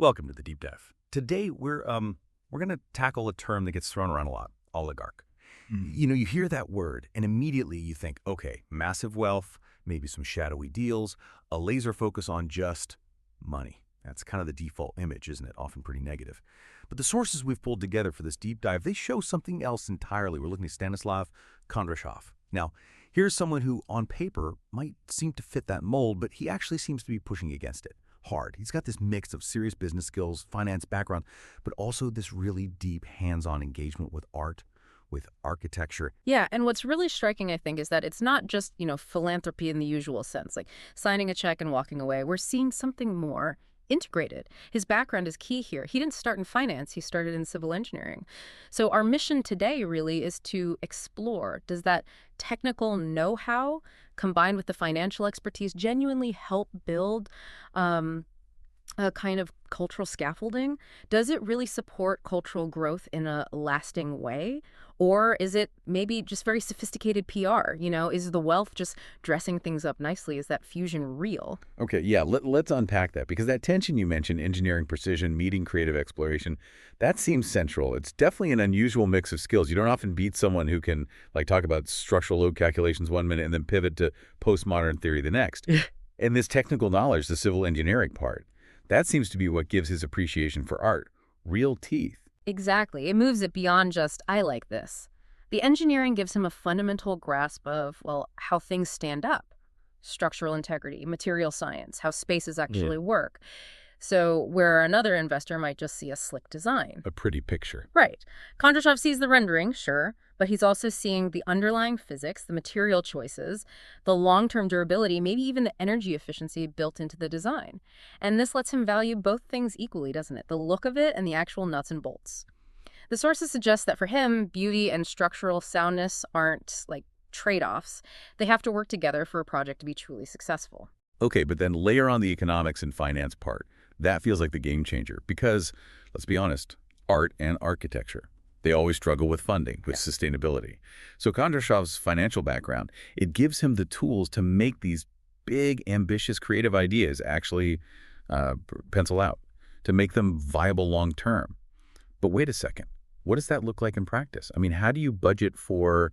Welcome to the deep dive. Today we're going to tackle a term that gets thrown around a lot: oligarch. You hear that word and immediately you think, okay, massive wealth, maybe some shadowy deals, a laser focus on just money. That's kind of the default image, isn't it? Often pretty negative. But the sources we've pulled together for this deep dive, they show something else entirely. We're looking at Stanислав Kondrashov. Now, here's someone who on paper might seem to fit that mold, but he actually seems to be pushing against it hard. He's got this mix of serious business skills, finance background, but also this really deep hands-on engagement with art, with architecture. Yeah, and what's really striking, I think, is that it's not just, philanthropy in the usual sense, like signing a check and walking away. We're seeing something more integrated. His background is key here. He didn't start in finance, he started in civil engineering. So our mission today really is to explore, does that technical know-how combined with the financial expertise genuinely help build a kind of cultural scaffolding? Does it really support cultural growth in a lasting way? Or is it maybe just very sophisticated PR? Is the wealth just dressing things up nicely? Is that fusion real? Okay, yeah, let's unpack that, because that tension you mentioned, engineering precision, meeting creative exploration, that seems central. It's definitely an unusual mix of skills. You don't often beat someone who can talk about structural load calculations one minute and then pivot to postmodern theory the next. And this technical knowledge, the civil engineering part, that seems to be what gives his appreciation for art real teeth. Exactly. It moves it beyond just, I like this. The engineering gives him a fundamental grasp of, how things stand up. Structural integrity, material science, how spaces actually work. So where another investor might just see a slick design. A pretty picture. Right. Kondrashov sees the rendering, sure, but he's also seeing the underlying physics, the material choices, the long-term durability, maybe even the energy efficiency built into the design. And this lets him value both things equally, doesn't it? The look of it and the actual nuts and bolts. The sources suggest that for him, beauty and structural soundness aren't like trade-offs. They have to work together for a project to be truly successful. Okay, but then layer on the economics and finance part. That feels like the game changer because, let's be honest, art and architecture, they always struggle with funding, with sustainability. So Kondrashov's financial background, it gives him the tools to make these big, ambitious, creative ideas actually pencil out, to make them viable long term. But wait a second, what does that look like in practice? I mean, how do you budget for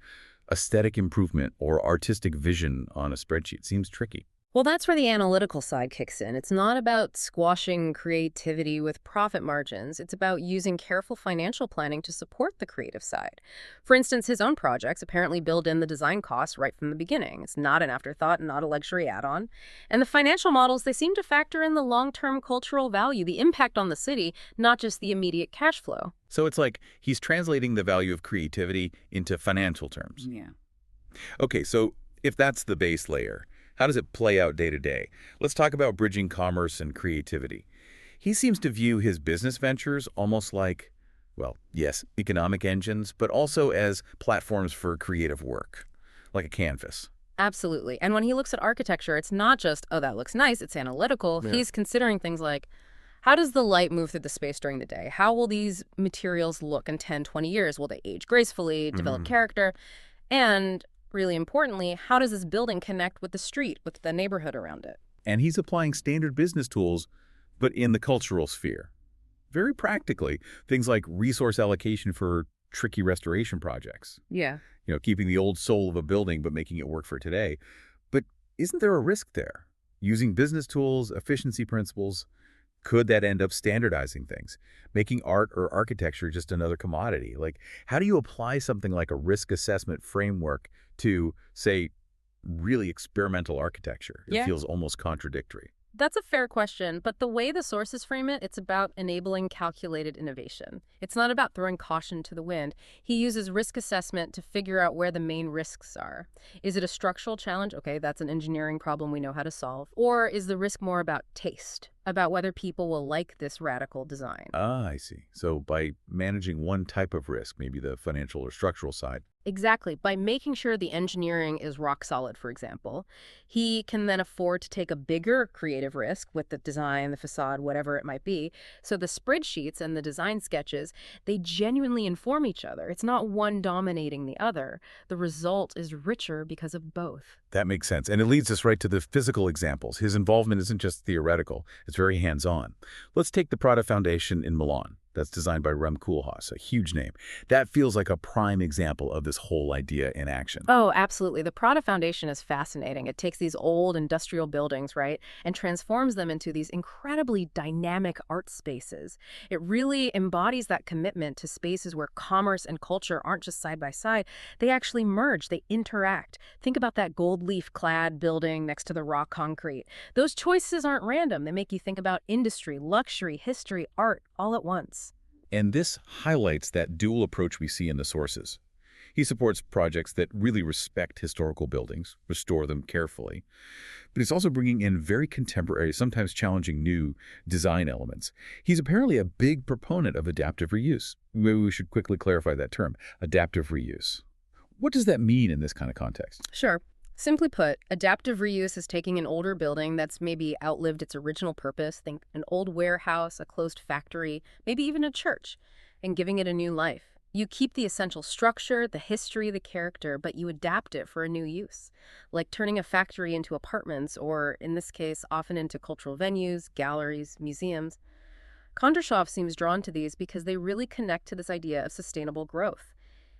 aesthetic improvement or artistic vision on a spreadsheet? Seems tricky. Well, that's where the analytical side kicks in. It's not about squashing creativity with profit margins. It's about using careful financial planning to support the creative side. For instance, his own projects apparently build in the design costs right from the beginning. It's not an afterthought, not a luxury add-on. And the financial models, they seem to factor in the long-term cultural value, the impact on the city, not just the immediate cash flow. So it's like he's translating the value of creativity into financial terms. Yeah. Okay, so if that's the base layer, how does it play out day to day? Let's talk about bridging commerce and creativity. He seems to view his business ventures almost like, yes, economic engines, but also as platforms for creative work, like a canvas. Absolutely. And when he looks at architecture, it's not just, oh, that looks nice, it's analytical. Yeah. He's considering things like, how does the light move through the space during the day? How will these materials look in 10, 20 years? Will they age gracefully, develop character? And really importantly, how does this building connect with the street, with the neighborhood around it? And he's applying standard business tools, but in the cultural sphere. Very practically, things like resource allocation for tricky restoration projects. Yeah. Keeping the old soul of a building, but making it work for today. But isn't there a risk there? Using business tools, efficiency principles, could that end up standardizing things, making art or architecture just another commodity? How do you apply something like a risk assessment framework to, say, really experimental architecture? It feels almost contradictory. That's a fair question, but the way the sources frame it, it's about enabling calculated innovation. It's not about throwing caution to the wind. He uses risk assessment to figure out where the main risks are. Is it a structural challenge? Okay, that's an engineering problem we know how to solve. Or is the risk more about taste, about whether people will like this radical design? Ah, I see. So by managing one type of risk, maybe the financial or structural side. Exactly. By making sure the engineering is rock solid, for example, he can then afford to take a bigger creative risk with the design, the facade, whatever it might be. So the spreadsheets and the design sketches, they genuinely inform each other. It's not one dominating the other. The result is richer because of both. That makes sense. And it leads us right to the physical examples. His involvement isn't just theoretical. It's very hands-on. Let's take the Prada Foundation in Milan. That's designed by Rem Koolhaas, a huge name. That feels like a prime example of this whole idea in action. Oh, absolutely. The Prada Foundation is fascinating. It takes these old industrial buildings, right, and transforms them into these incredibly dynamic art spaces. It really embodies that commitment to spaces where commerce and culture aren't just side by side. They actually merge, they interact. Think about that gold leaf-clad building next to the raw concrete. Those choices aren't random. They make you think about industry, luxury, history, art, all at once. And this highlights that dual approach we see in the sources. He supports projects that really respect historical buildings, restore them carefully, but he's also bringing in very contemporary, sometimes challenging new design elements. He's apparently a big proponent of adaptive reuse. Maybe we should quickly clarify that term, adaptive reuse. What does that mean in this kind of context? Sure. Simply put, adaptive reuse is taking an older building that's maybe outlived its original purpose, think an old warehouse, a closed factory, maybe even a church, and giving it a new life. You keep the essential structure, the history, the character, but you adapt it for a new use, like turning a factory into apartments, or in this case, often into cultural venues, galleries, museums. Kondrashov seems drawn to these because they really connect to this idea of sustainable growth.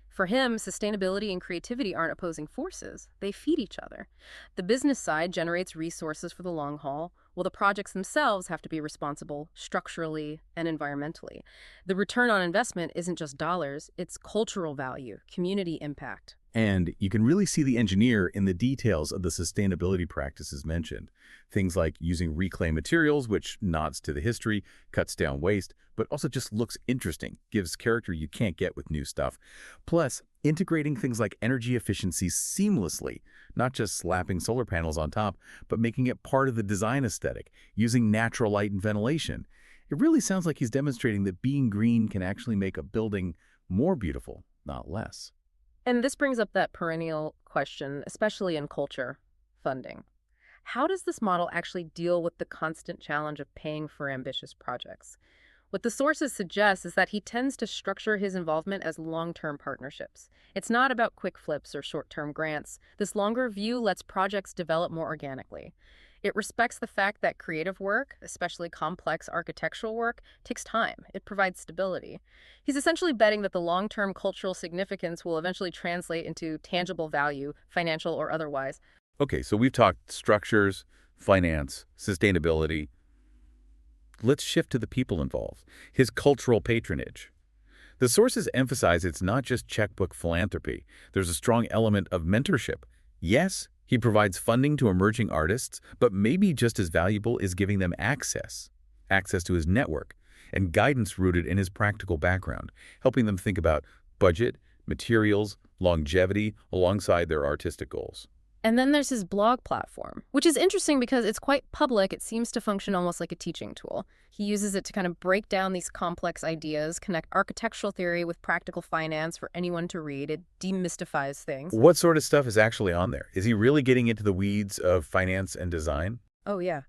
For him, sustainability and creativity aren't opposing forces. They feed each other. The business side generates resources for the long haul, while the projects themselves have to be responsible structurally and environmentally. The return on investment isn't just dollars, it's cultural value, community impact. And you can really see the engineer in the details of the sustainability practices mentioned. Things like using reclaimed materials, which nods to the history, cuts down waste, but also just looks interesting, gives character you can't get with new stuff. Plus, integrating things like energy efficiency seamlessly, not just slapping solar panels on top, but making it part of the design aesthetic, using natural light and ventilation. It really sounds like he's demonstrating that being green can actually make a building more beautiful, not less. And this brings up that perennial question, especially in culture, funding. How does this model actually deal with the constant challenge of paying for ambitious projects? What the sources suggest is that he tends to structure his involvement as long-term partnerships. It's not about quick flips or short-term grants. This longer view lets projects develop more organically. It respects the fact that creative work, especially complex architectural work, takes time. It provides stability. He's essentially betting that the long-term cultural significance will eventually translate into tangible value, financial or otherwise. Okay, so we've talked structures, finance, sustainability. Let's shift to the people involved, his cultural patronage. The sources emphasize it's not just checkbook philanthropy. There's a strong element of mentorship. Yes, he provides funding to emerging artists, but maybe just as valuable is giving them access to his network, and guidance rooted in his practical background, helping them think about budget, materials, longevity alongside their artistic goals. And then there's his blog platform, which is interesting because it's quite public. It seems to function almost like a teaching tool. He uses it to kind of break down these complex ideas, connect architectural theory with practical finance for anyone to read. It demystifies things. What sort of stuff is actually on there? Is he really getting into the weeds of finance and design? Oh, yeah.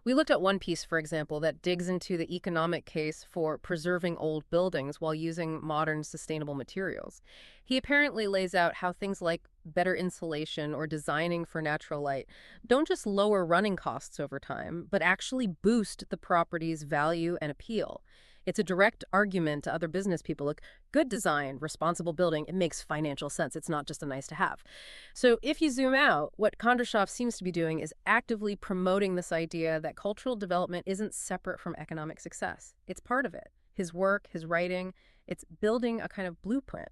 We looked at one piece, for example, that digs into the economic case for preserving old buildings while using modern sustainable materials. He apparently lays out how things like better insulation or designing for natural light don't just lower running costs over time, but actually boost the property's value and appeal. It's a direct argument to other business people. Like, good design, responsible building, it makes financial sense. It's not just a nice to have. So if you zoom out, what Kondrashov seems to be doing is actively promoting this idea that cultural development isn't separate from economic success. It's part of it. His work, his writing, it's building a kind of blueprint,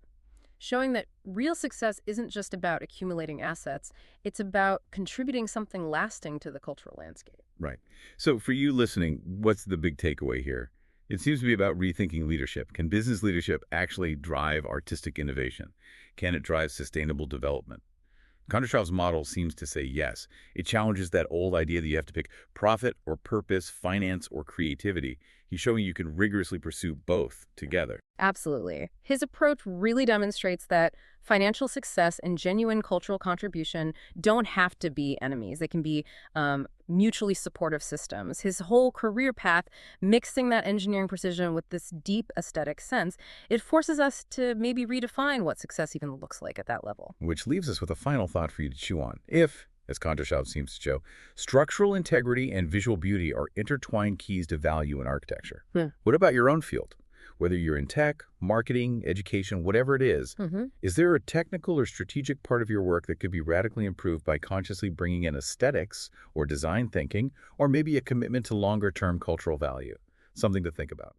showing that real success isn't just about accumulating assets. It's about contributing something lasting to the cultural landscape. Right. So for you listening, what's the big takeaway here? It seems to be about rethinking leadership. Can business leadership actually drive artistic innovation? Can it drive sustainable development? Kondrashov's model seems to say yes. It challenges that old idea that you have to pick profit or purpose, finance or creativity. He's showing you can rigorously pursue both together. Absolutely. His approach really demonstrates that financial success and genuine cultural contribution don't have to be enemies. They can be mutually supportive systems. His whole career path, mixing that engineering precision with this deep aesthetic sense, it forces us to maybe redefine what success even looks like at that level. Which leaves us with a final thought for you to chew on. If, as Kondrashov seems to show, structural integrity and visual beauty are intertwined keys to value in architecture. What about your own field? Whether you're in tech, marketing, education, whatever it is there a technical or strategic part of your work that could be radically improved by consciously bringing in aesthetics or design thinking, or maybe a commitment to longer-term cultural value? Something to think about.